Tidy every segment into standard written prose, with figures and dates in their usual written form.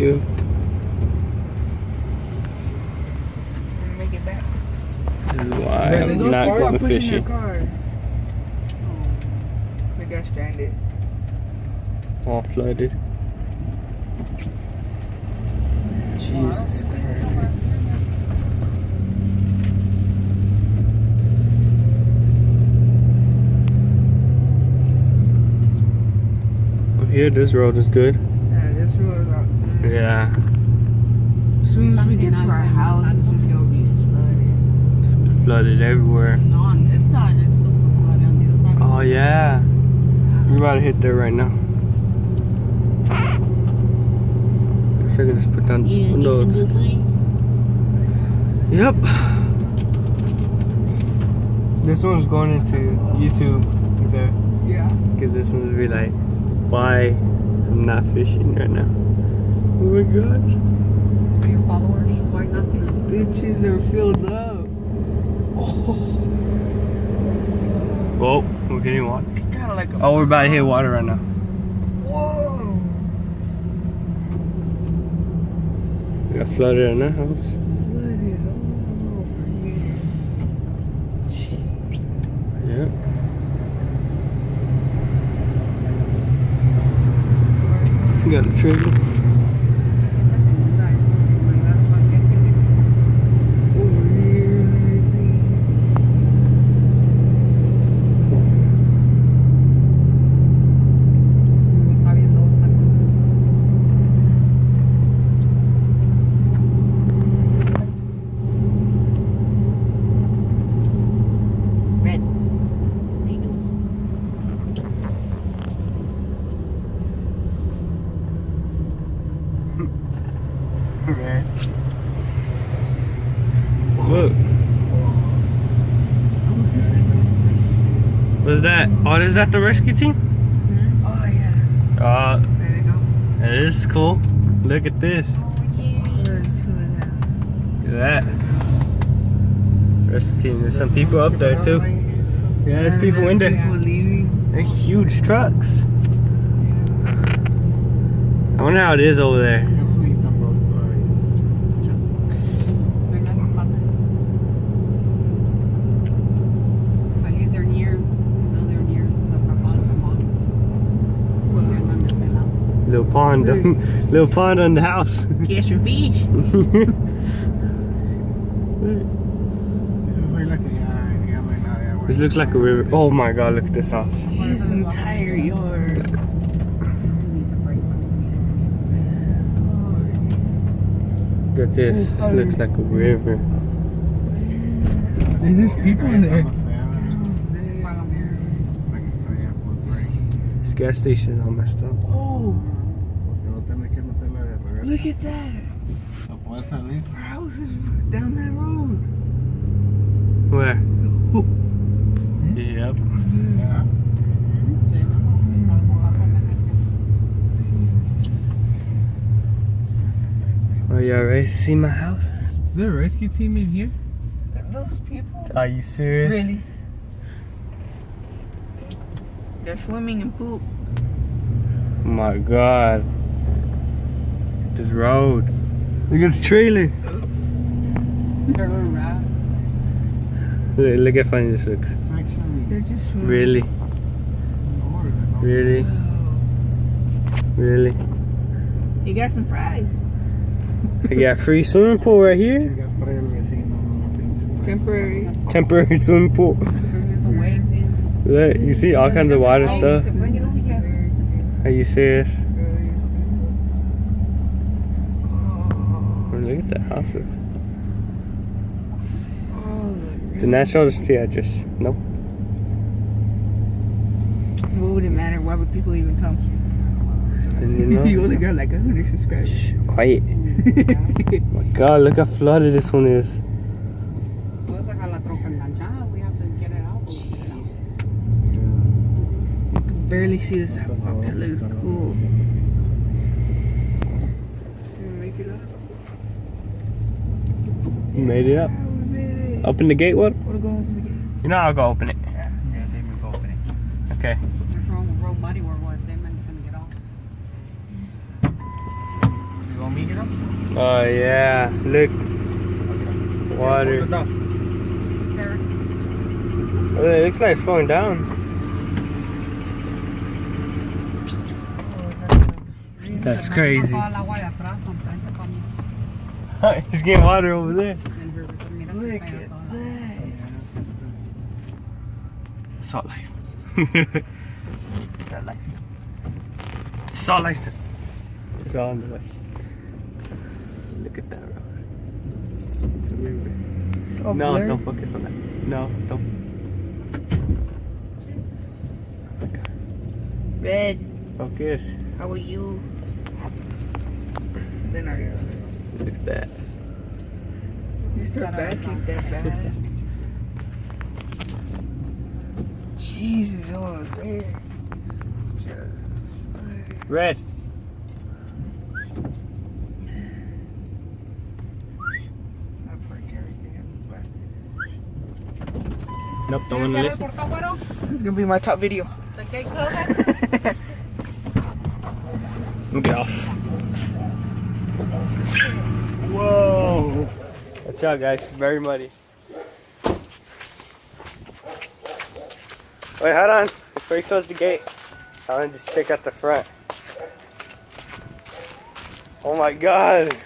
too. Make it back. This is why I'm not going fishing. They got stranded. All flooded. Jesus Christ. Here, this road is good. Yeah, this road is out. Yeah. As soon as we get to our house, it's just gonna be flooded. It's flooded everywhere. No, on this side it's super flooded. On the other side. Oh yeah. We're about to hit there right now. So I can just put down the windows. Yep. This one's going into YouTube. Yeah. Because this one's be like, why I'm not fishing right now. Oh my gosh. For your followers, why not fishing? Ditches are filled up. Whoa, we're getting water. Kind of like a. Oh, we're about to hit water right now. Whoa. We got flooded in that house. Flooded all over here. Yep. We got a trailer. Right. Look. Was that? Oh, is that the rescue team? Oh yeah. There they go. It is cool. Look at this. There's two of them. Look at that. Rescue team. There's some people up there too. Yeah, there's people in there. People leaving. They're huge trucks. I wonder how it is over there. Little pond, little pond on the house. Catch some fish. This looks like a river. Oh my god, look at this house. His entire yard. Look at this. This looks like a river. There's people in there. This gas station is all messed up. Oh, look at that. Our house is down that road. Where? Yep. Oh, y'all ready to see my house? Is there a rescue team in here? Those people? Are you serious? Really? They're swimming in poop. Oh my god. This road. Look at the trailer. Look how funny this looks. They're just swimming. Really? Really? Really? You got some fries. I got a free swimming pool right here. Temporary. Temporary swimming pool. Look, you see all kinds of water stuff. Are you serious? Oh, look at the houses. Didn't that show the street address? Nope. What would it matter? Why would people even come? You know? You only got like 100 subscribers. Shh, quiet. Oh my god, look how flooded this one is. Barely see this sidewalk. That looks cool. Make it up. You made it up. Yeah, we made it. Open the gate, what? Wanna go open the gate? You know I'll go open it. Yeah, leave me go open it. Okay. There's road muddy or what? They meant gonna get off. You want me to get up? Oh yeah, look, water. Hold it up. Oh, it looks like it's falling down. That's crazy. He's getting water over there. Look at that. Salt life. That life. Salt life. It's all on the way. Look at that road. It's a river. So No, blurry. don't focus on that. No, don't. Red, Focus. how are you? Then I Look at that. you start backing that bad. Jesus, oh, there. Red. I break everything. Nope, don't want to listen. It's gonna be my top video. Get off. Whoa. Watch out, guys. Very muddy. Wait, hold on. Before you close the gate, I want to just check out the front. Oh my God.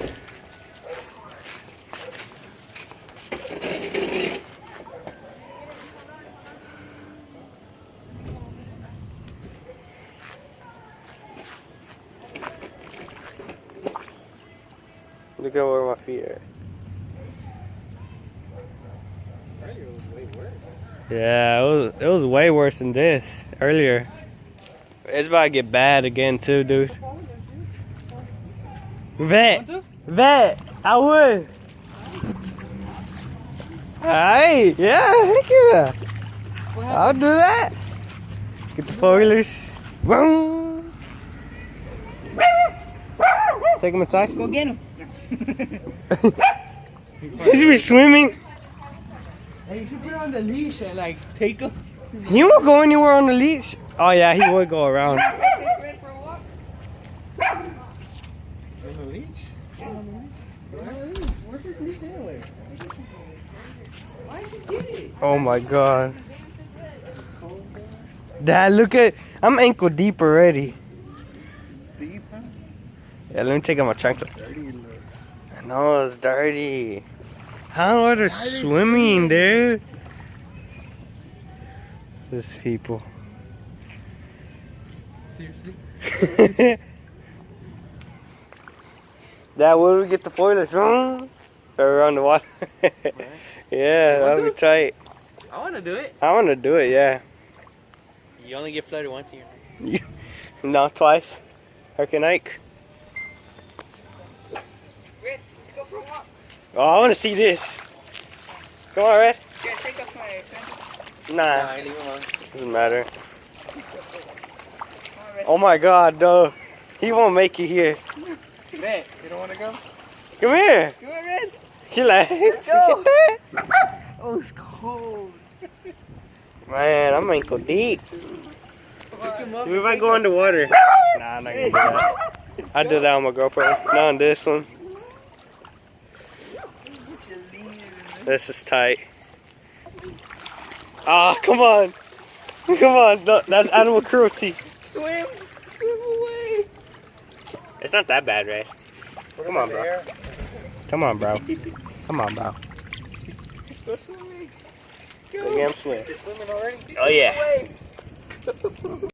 Look at where my feet are. Yeah, it was way worse than this earlier. It's about to get bad again too, dude. Vet, I would. Hey, yeah, heck yeah. I'll do that. Get the four-wheelers. Boom. Take him inside. Go get him. Is he swimming? Hey, you should put on the leash and like take him. He won't go anywhere on the leash. Oh yeah, he would go around. On the leash? Where's his leash anyway? Why did you get it? Oh my God. Dad, look at, I'm ankle deep already. It's deep, huh? Yeah, let me take out my chancla. Dirty it looks. I know it's dirty. How are they swimming, dude? These people. Seriously? Dad, where do we get the foilers from? Around the water. Yeah, that'll be tight. I want to do it. I want to do it, yeah. You only get flooded once a year. No, twice. Hurricane Ike. Red, let's go for a walk. Oh, I want to see this. Come on, Red. Yeah, take off my sandals. Nah, leave him alone. doesn't matter. Oh my God, though. He won't make it here. Man, you don't want to go? Come here. Come on, Red. Chillax. Let's go. Oh, it's cold. Man, I'm ankle deep. Pick him up. We might go underwater. Nah, I'm not gonna do that. I do that on my GoPro. Not on this one. This is tight. Ah, come on. Come on. No, that's animal cruelty. Swim. Swim away. It's not that bad, Ray. Come on, bro. Come on, bro. Come on, bro. Go swimming. Let me swim. You're swimming already? Oh, yeah. Away.